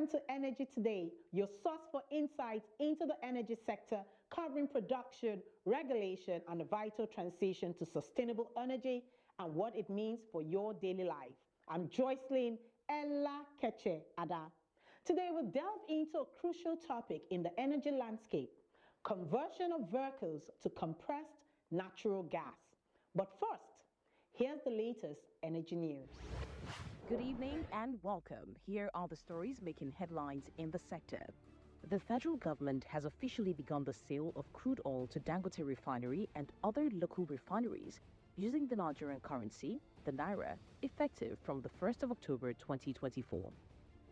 Welcome to Energy Today, your source for insights into the energy sector, covering production, regulation, and the vital transition to sustainable energy and what it means for your daily life. I'm Joycelyn Ella Keche Ada. Today we'll delve into a crucial topic in the energy landscape: conversion of vehicles to compressed natural gas. But first, here's the latest energy news. Good evening and welcome. Here are the stories making headlines in the sector. The federal government has officially begun the sale of crude oil to Dangote Refinery and other local refineries using the Nigerian currency, the Naira, effective from the 1st of October 2024.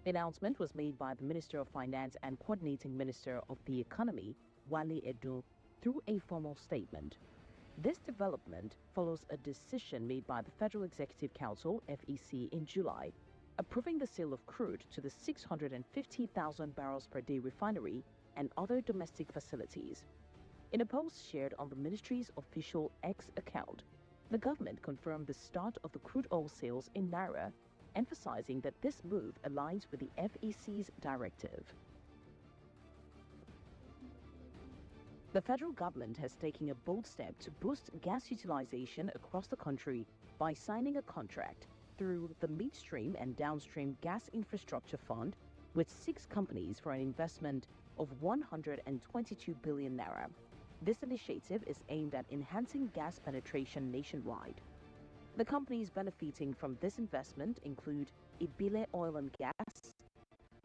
The announcement was made by the Minister of Finance and Coordinating Minister of the Economy, Wale Edun, through a formal statement. This development follows a decision made by the Federal Executive Council, FEC, in July, approving the sale of crude to the 650,000 barrels per day refinery and other domestic facilities. In a post shared on the ministry's official X account, the government confirmed the start of the crude oil sales in Naira, emphasizing that this move aligns with the FEC's directive. The federal government has taken a bold step to boost gas utilization across the country by signing a contract through the Midstream and Downstream Gas Infrastructure Fund with 6 companies for an investment of 122 billion naira. This initiative is aimed at enhancing gas penetration nationwide. The companies benefiting from this investment include Ibile Oil and Gas,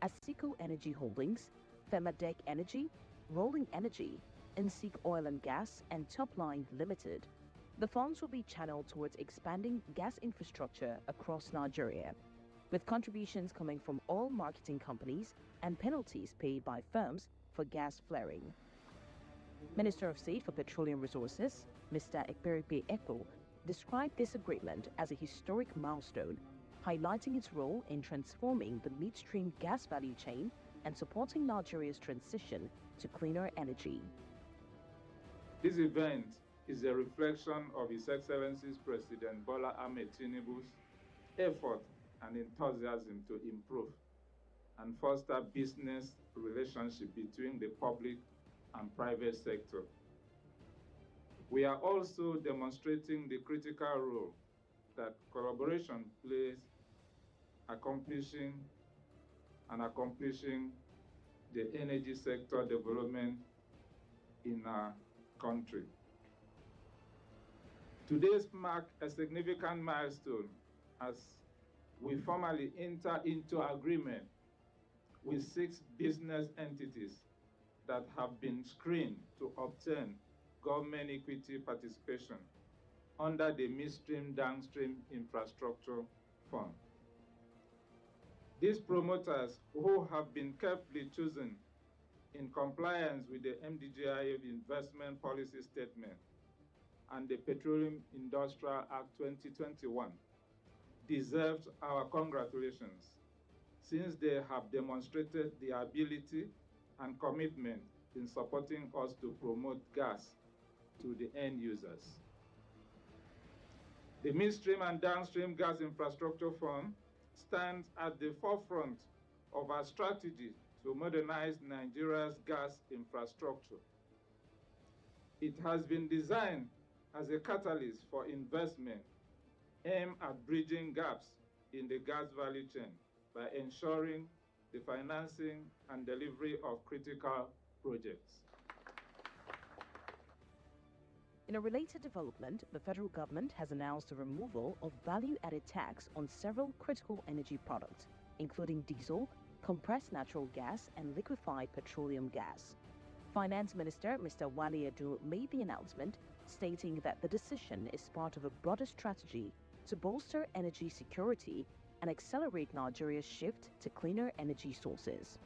Asico Energy Holdings, Femadec Energy, Rolling Energy, Insig Oil and Gas, and Topline Limited. The funds will be channeled towards expanding gas infrastructure across Nigeria, with contributions coming from all marketing companies and penalties paid by firms for gas flaring. Minister of State for Petroleum Resources, Mr. Ekperipe Eko, described this agreement as a historic milestone, highlighting its role in transforming the midstream gas value chain and supporting Nigeria's transition to cleaner energy. This event is a reflection of His Excellency's President Bola Ahmed Tinubu's effort and enthusiasm to improve and foster business relationship between the public and private sector. We are also demonstrating the critical role that collaboration plays accomplishing the energy sector development in our country. Today's mark a significant milestone as we formally enter into agreement with 6 business entities that have been screened to obtain government equity participation under the Midstream Downstream Infrastructure Fund. These promoters, who have been carefully chosen in compliance with the MDGIA Investment Policy Statement and the Petroleum Industrial Act 2021, deserve our congratulations, since they have demonstrated the ability and commitment in supporting us to promote gas to the end users. The Midstream and Downstream Gas Infrastructure Fund stands at the forefront of our strategy to modernize Nigeria's gas infrastructure. It has been designed as a catalyst for investment aimed at bridging gaps in the gas value chain by ensuring the financing and delivery of critical projects. In a related development, the federal government has announced the removal of value-added tax on several critical energy products, including diesel, compressed natural gas, and liquefied petroleum gas. Finance Minister Mr. Wale Edun made the announcement, stating that the decision is part of a broader strategy to bolster energy security and accelerate Nigeria's shift to cleaner energy sources.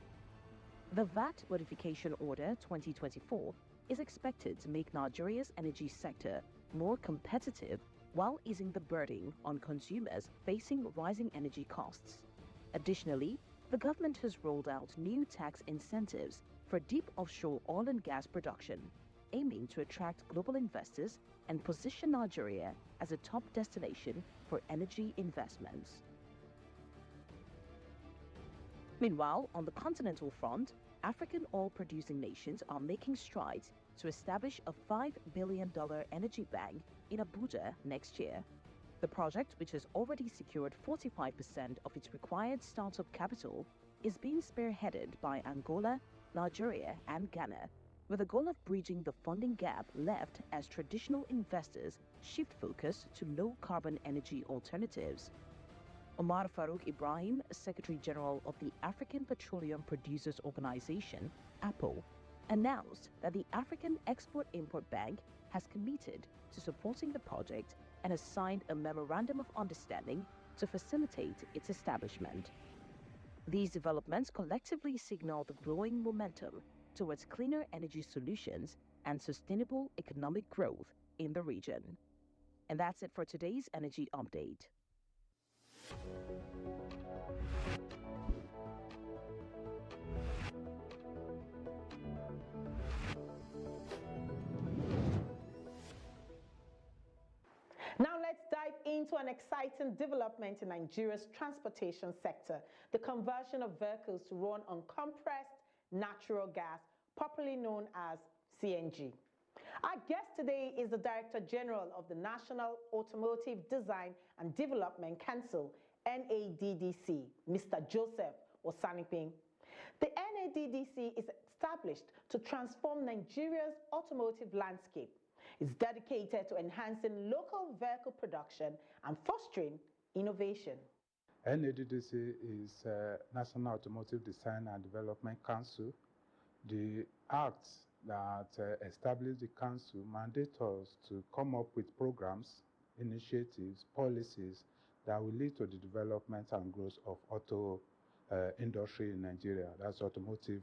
The VAT Modification Order 2024 is expected to make Nigeria's energy sector more competitive while easing the burden on consumers facing rising energy costs. Additionally, the government has rolled out new tax incentives for deep offshore oil and gas production, aiming to attract global investors and position Nigeria as a top destination for energy investments. Meanwhile, on the continental front, African oil-producing nations are making strides to establish a $5 billion energy bank in Abuja next year. The project, which has already secured 45% of its required startup capital, is being spearheaded by Angola, Nigeria, and Ghana, with the goal of bridging the funding gap left as traditional investors shift focus to low-carbon energy alternatives. Omar Farouk Ibrahim, Secretary General of the African Petroleum Producers Organization, APO, announced that the African Export-Import Bank has committed to supporting the project and has signed a memorandum of understanding to facilitate its establishment. These developments collectively signal the growing momentum towards cleaner energy solutions and sustainable economic growth in the region. And that's it for today's Energy Update. Now let's dive into an exciting development in Nigeria's transportation sector, the conversion of vehicles to run on compressed natural gas, popularly known as CNG. Our guest today is the Director General of the National Automotive Design and Development Council, NADDC, Mr. Joseph Osanipin. The NADDC is established to transform Nigeria's automotive landscape. It's dedicated to enhancing local vehicle production and fostering innovation. NADDC is National Automotive Design and Development Council. The act that established the council mandates us to come up with programs, initiatives, policies that will lead to the development and growth of auto industry in Nigeria. That's automotive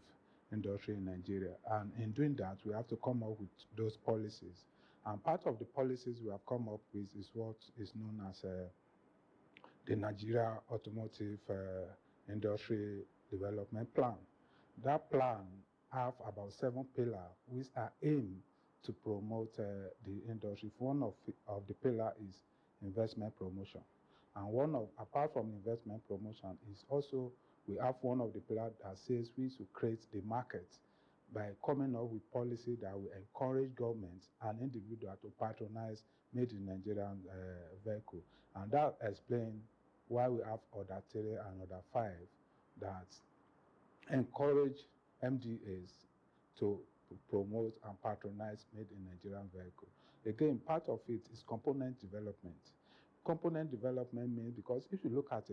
industry in Nigeria. And in doing that, we have to come up with those policies. And part of the policies we have come up with is what is known as the Nigeria Automotive Industry Development Plan. That plan have about 7 pillars which are aimed to promote the industry. One of the pillars is investment promotion. And apart from investment promotion, is also we have one of the pillars that says we should create the market by coming up with policy that will encourage governments and individuals to patronize made in Nigerian vehicle. And that explains why we have Order 3 and Order 5 that encourage MDAs to promote and patronize made in Nigerian vehicle. Again, part of it is component development. Component development means, because if you look at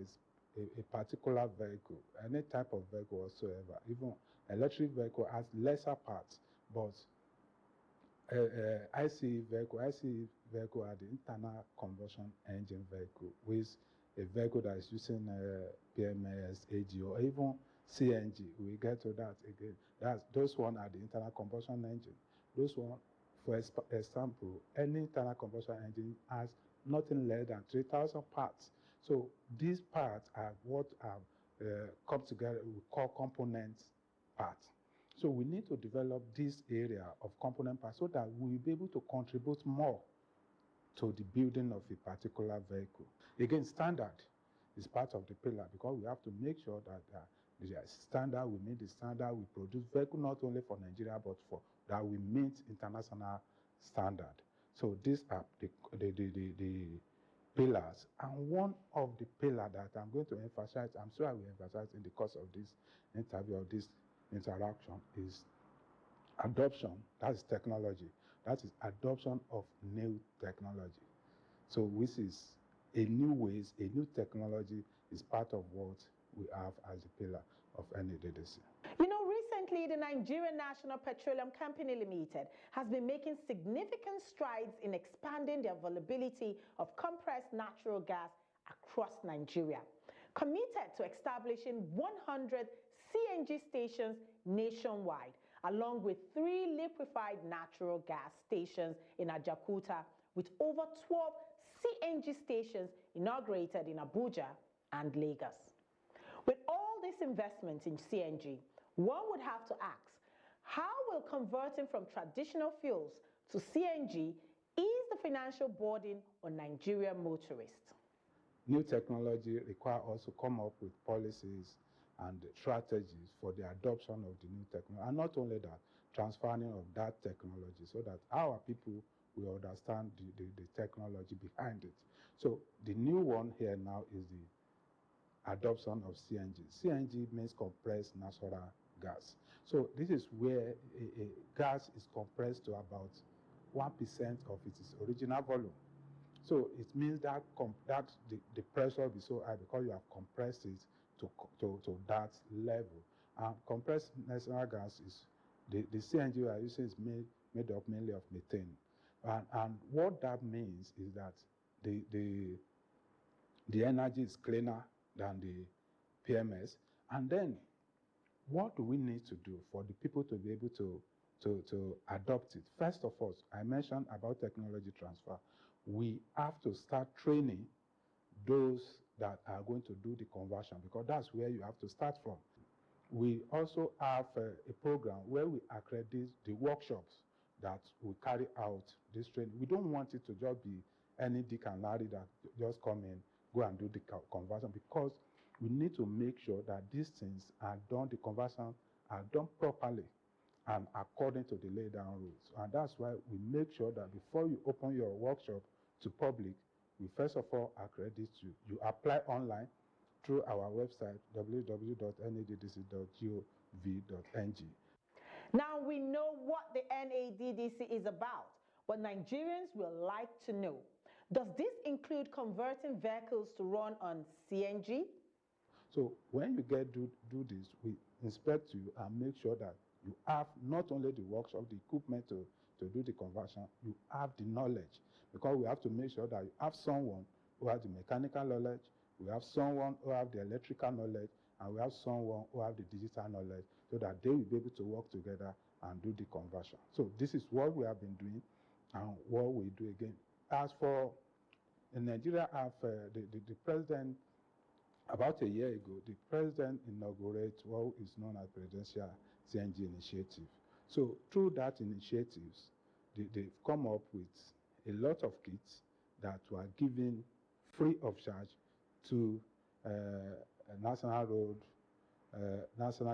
a particular vehicle, any type of vehicle whatsoever, even electric vehicle has lesser parts, but ICE vehicle are the internal combustion engine vehicle, with a vehicle that is using PMS, AG, or even CNG. We get to that again. Those one are the internal combustion engine. Those one, for example, any internal combustion engine has nothing less than 3,000 parts. So these parts are what come together, we call component parts. So we need to develop this area of component parts so that we will be able to contribute more to the building of a particular vehicle. Again, standard is part of the pillar, because we have to make sure that the standard, we meet the standard, we produce vehicle not only for Nigeria, but for that we meet international standard. So these are the pillars. And one of the pillars that I'm going to emphasize, I'm sure I will emphasize in the course of this interview, or this interaction, is adoption. That's technology. That is adoption of new technology. So which is a new ways, a new technology is part of what we have as a pillar of NADDC. You know, recently the Nigerian National Petroleum Company Limited has been making significant strides in expanding the availability of compressed natural gas across Nigeria, committed to establishing 100 CNG stations nationwide, along with 3 liquefied natural gas stations in Ajaokuta, with over 12 CNG stations inaugurated in Abuja and Lagos. With all this investment in CNG, one would have to ask, how will converting from traditional fuels to CNG ease the financial burden on Nigerian motorists? New technology requires us to come up with policies and strategies for the adoption of the new technology. And not only that, transferring of that technology so that our people will understand the technology behind it. So the new one here now is the adoption of CNG. CNG means compressed natural gas. So this is where a gas is compressed to about 1% of its original volume. So it means that the pressure will be so high because you have compressed it to that level. Compressed natural gas is the CNG we are using is made up mainly of methane. And what that means is that the energy is cleaner than the PMS. And then what do we need to do for the people to be able to adopt it? First of all, I mentioned about technology transfer. We have to start training those that are going to do the conversion, because that's where you have to start from. We also have a program where we accredit the workshops that we carry out this training. We don't want it to just be any Dick and Larry that just come in, go and do the conversion, because we need to make sure that these things are done, the conversion are done properly and according to the laid down rules. And that's why we make sure that before you open your workshop to public, we first of all accredit you. You apply online through our website, www.naddc.gov.ng. Now we know what the NADDC is about, but Nigerians will like to know. Does this include converting vehicles to run on CNG? So when you do this, we inspect you and make sure that you have not only the workshop, the equipment to do the conversion, you have the knowledge, because we have to make sure that you have someone who has the mechanical knowledge, we have someone who have the electrical knowledge, and we have someone who have the digital knowledge, so that they will be able to work together and do the conversion. So this is what we have been doing and what we do again. As for in Nigeria, the president, about a year ago, the president inaugurated what is known as Presidential CNG Initiative. So through that initiatives, they've come up with a lot of kits that were given free of charge to National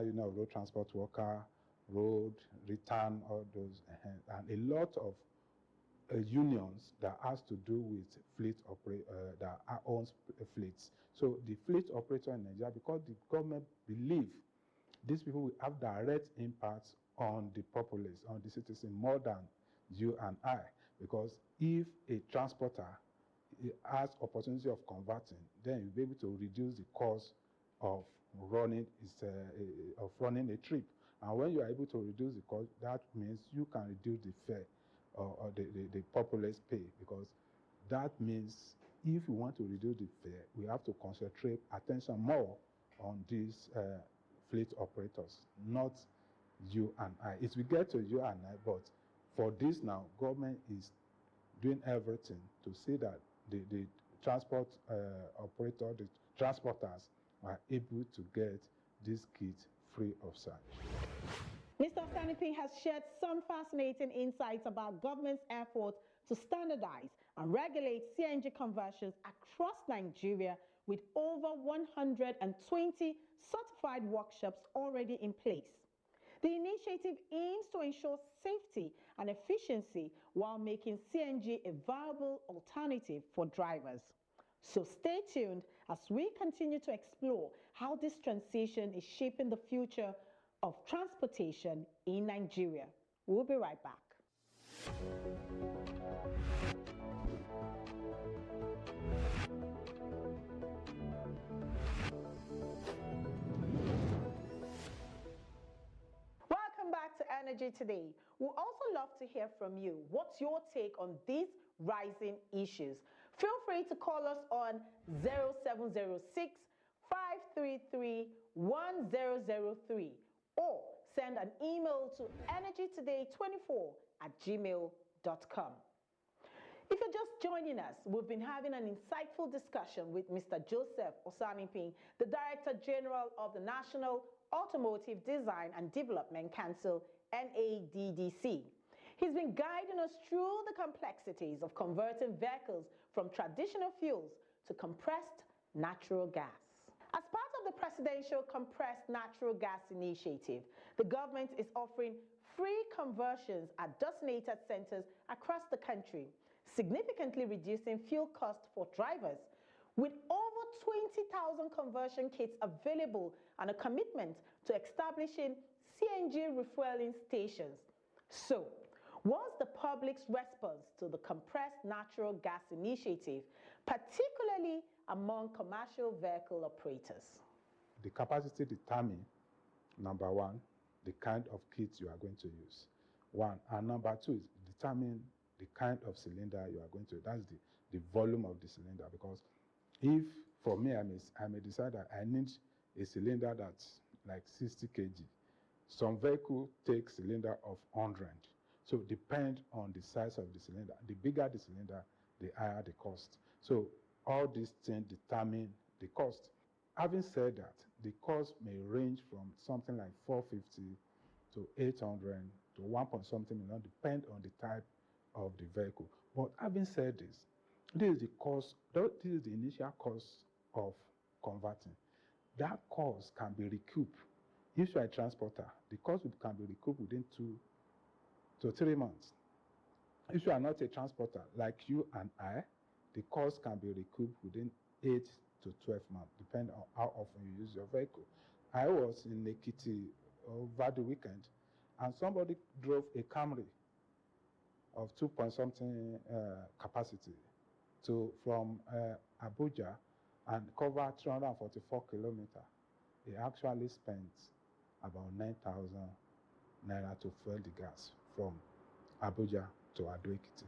Union of Road Transport Worker, road, return, all those, and a lot of unions that has to do with fleet that owns fleets. So the fleet operator in Nigeria, because the government believe these people will have direct impacts on the populace, on the citizen, more than you and I. Because if a transporter has opportunity of converting, then you'll be able to reduce the cost of running a trip. And when you are able to reduce the cost, that means you can reduce the fare or the populace pay, because that means if you want to reduce the fare, we have to concentrate attention more on these fleet operators, not you and I. It will get to you and I, but for this now, government is doing everything to see that the transport operator, the transporters are able to get this kit free of charge. Mr. Osanipin has shared some fascinating insights about government's efforts to standardize and regulate CNG conversions across Nigeria, with over 120 certified workshops already in place. The initiative aims to ensure safety and efficiency while making CNG a viable alternative for drivers. So stay tuned as we continue to explore how this transition is shaping the future of transportation in Nigeria. We'll be right back. Welcome back to Energy Today. We'd also love to hear from you. What's your take on these rising issues? Feel free to call us on 0706 533 1003 or send an email to energytoday24@gmail.com. If you're just joining us, we've been having an insightful discussion with Mr. Joseph Osanipin, the Director General of the National Automotive Design and Development Council, NADDC. He's been guiding us through the complexities of converting vehicles from traditional fuels to compressed natural gas. As part of the Presidential Compressed Natural Gas Initiative, the government is offering free conversions at designated centers across the country, significantly reducing fuel costs for drivers. With over 20,000 conversion kits available and a commitment to establishing CNG refueling stations. So, what's the public's response to the Compressed Natural Gas Initiative, particularly among commercial vehicle operators? The capacity determines, number one, the kind of kit you are going to use. One. And number two is determine the kind of cylinder you are going to use. That's the volume of the cylinder. Because if, for me, I may decide that I need a cylinder that's like 60 kg. Some vehicle take cylinder of 100. So depend on the size of the cylinder. The bigger the cylinder, the higher the cost. So all these things determine the cost. Having said that, the cost may range from something like 450 to 800 to 1 point something million, depend on the type of the vehicle. But having said this is the cost, this is the initial cost of converting. That cost can be recouped. If you are a transporter, the cost can be recouped within 2 to 3 months. If you are not a transporter, like you and I, the cost can be recouped within 8 to 12 months, depending on how often you use your vehicle. I was in Ekiti over the weekend, and somebody drove a Camry of 2 point something capacity from Abuja and covered 344 kilometers. He actually spent about 9,000 naira to fuel the gas from Abuja to Ado-Ekiti.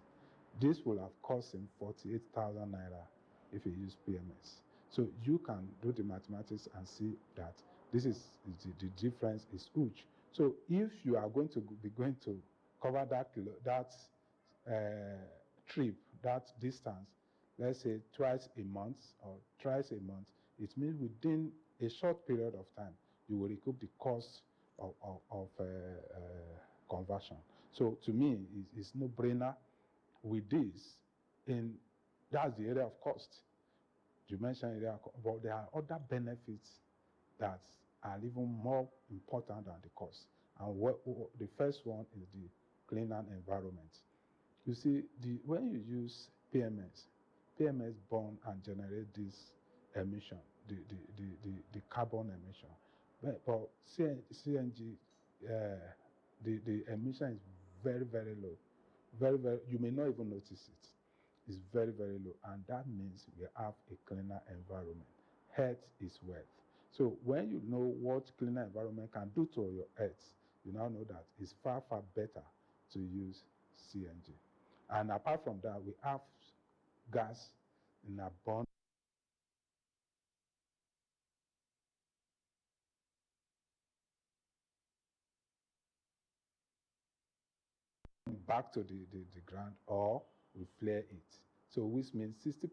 This will have cost him 48,000 naira if he used PMS. So you can do the mathematics and see that this is the difference is huge. So if you are going to be going to cover that trip, that distance, let's say twice a month or thrice a month, it means within a short period of time, you will recoup the cost of conversion. So to me, it's no-brainer with this. That's the area of cost. You mentioned area, but there are other benefits that are even more important than the cost. And the first one is the cleaner environment. You see, when you use PMS burn and generate this emission, the carbon emission. But CNG, the emission is very, very low. Very, very, you may not even notice it. It's very, very low. And that means we have a cleaner environment. Health is wealth. So when you know what cleaner environment can do to your health, you now know that it's far, far better to use CNG. And apart from that, we have gas in abundance. Back to the ground, or we flare it. So which means 60%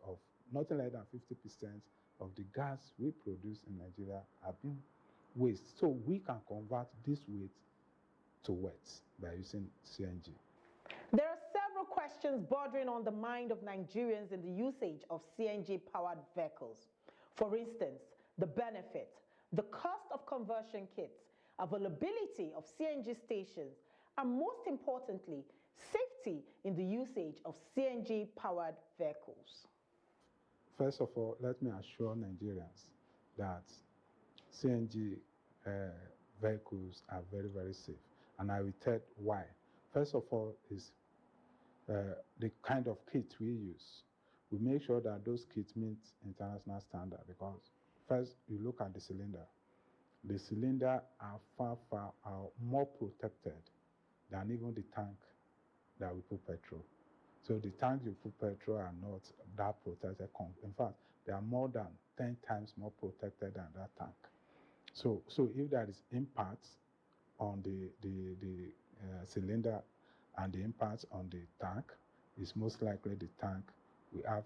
of, nothing less than 50% of the gas we produce in Nigeria have been waste. So we can convert this waste to wet by using CNG. There are several questions bordering on the mind of Nigerians in the usage of CNG-powered vehicles. For instance, the benefit, the cost of conversion kits, availability of CNG stations, and most importantly, safety in the usage of CNG-powered vehicles. First of all, let me assure Nigerians that CNG vehicles are very, very safe. And I will tell why. First of all is the kind of kit we use. We make sure that those kits meet international standard, because first you look at the cylinder. The cylinder are far more protected than even the tank that we put petrol. So the tank you put petrol are not that protected. In fact, they are more than 10 times more protected than that tank. So if there is impact on the cylinder and the impact on the tank, it's most likely the tank will have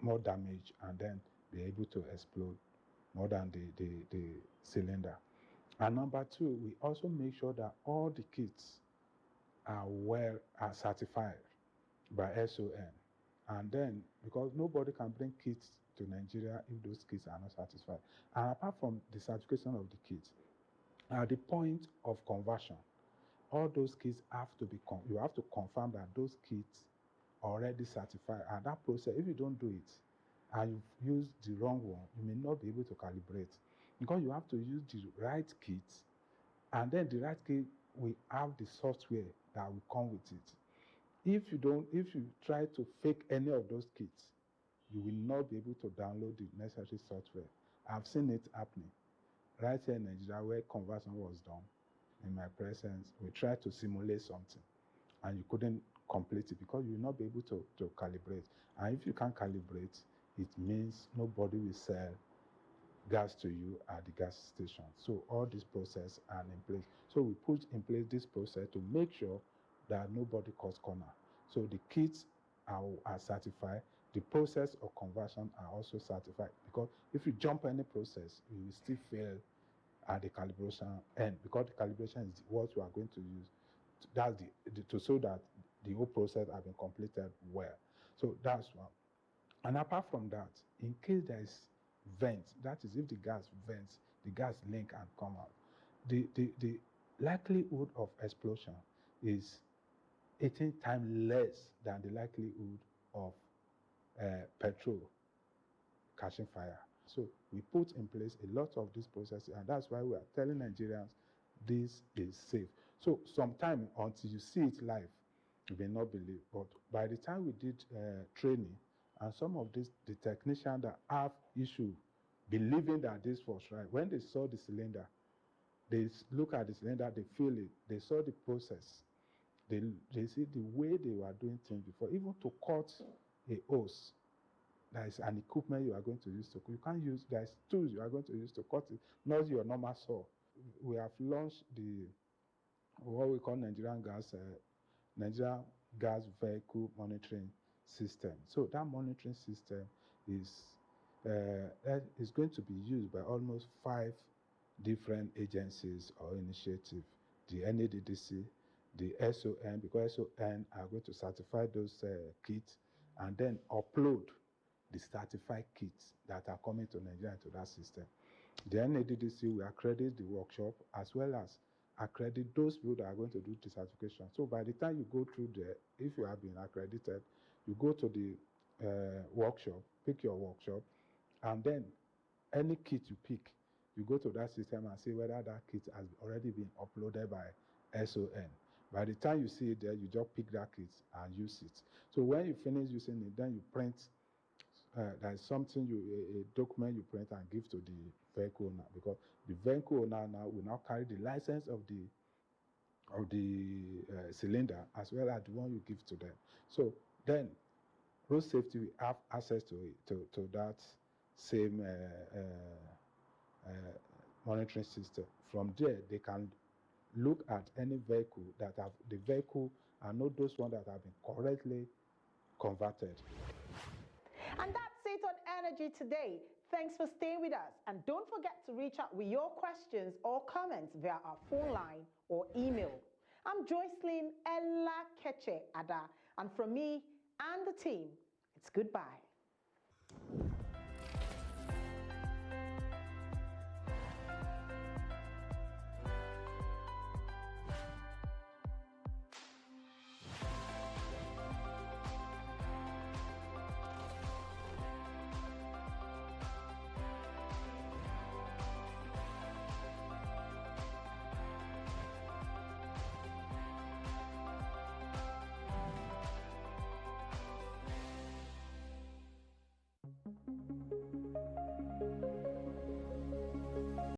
more damage and then be able to explode more than the cylinder. And number two, we also make sure that all the kits are certified by SON. And then, because nobody can bring kits to Nigeria if those kits are not satisfied. And apart from the certification of the kits, at the point of conversion, all those kits have to be, you have to confirm that those kits are already certified. And that process, if you don't do it, and you've used the wrong one, you may not be able to calibrate. Because you have to use the right kit, and then the right kit will have the software that will come with it. If you try to fake any of those kits, you will not be able to download the necessary software. I've seen it happening right here in Nigeria where conversion was done. In my presence, we tried to simulate something, and you couldn't complete it because you will not be able to calibrate. And if you can't calibrate, it means nobody will sell gas to you at the gas station. So all this process are in place. So we put in place this process to make sure that nobody cuts corner. So the kits are certified. The process of conversion are also certified, because if you jump any process, you will still fail at the calibration end, because the calibration is what you are going to use. That's to show that the whole process has been completed well. So that's one. And apart from that, in case there is vent, that is if the gas vents, the gas link and come out, the likelihood of explosion is 18 times less than the likelihood of petrol catching fire. So we put in place a lot of these processes, and that's why we are telling Nigerians this is safe. So sometime until you see it live, you may not believe. But by the time we did training, and some of the technicians that have issue believing that this was right, when they saw the cylinder, they look at the cylinder, they feel it, they saw the process, they see the way they were doing things before. Even to cut a hose, there is an equipment you are going to use to cut. You can't use, there's tools you are going to use to cut it, not your normal saw. We have launched what we call Nigerian Gas Vehicle Monitoring System. So that monitoring system is going to be used by almost 5 different agencies or initiatives. The NADDC, the SON, because SON are going to certify those kits and then upload the certified kits that are coming to Nigeria into that system. The NADDC will accredit the workshop as well as accredit those people that are going to do the certification. So by the time you go through there, if you have been accredited, you go to the workshop, pick your workshop, and then any kit you pick, you go to that system and see whether that kit has already been uploaded by SON. By the time you see it there, you just pick that kit and use it. So when you finish using it, then you print, there's something, a document you print and give to the vehicle owner, because the vehicle owner now will now carry the license of the cylinder as well as the one you give to them. So then road safety will have access to it, to that same monitoring system. From there, they can look at any vehicle that have the vehicle and know those ones that have been correctly converted. And that's it on Energy Today. Thanks for staying with us. And don't forget to reach out with your questions or comments via our phone line or email. I'm Joycelyn Ella Keche Ada. And from me and the team, it's goodbye.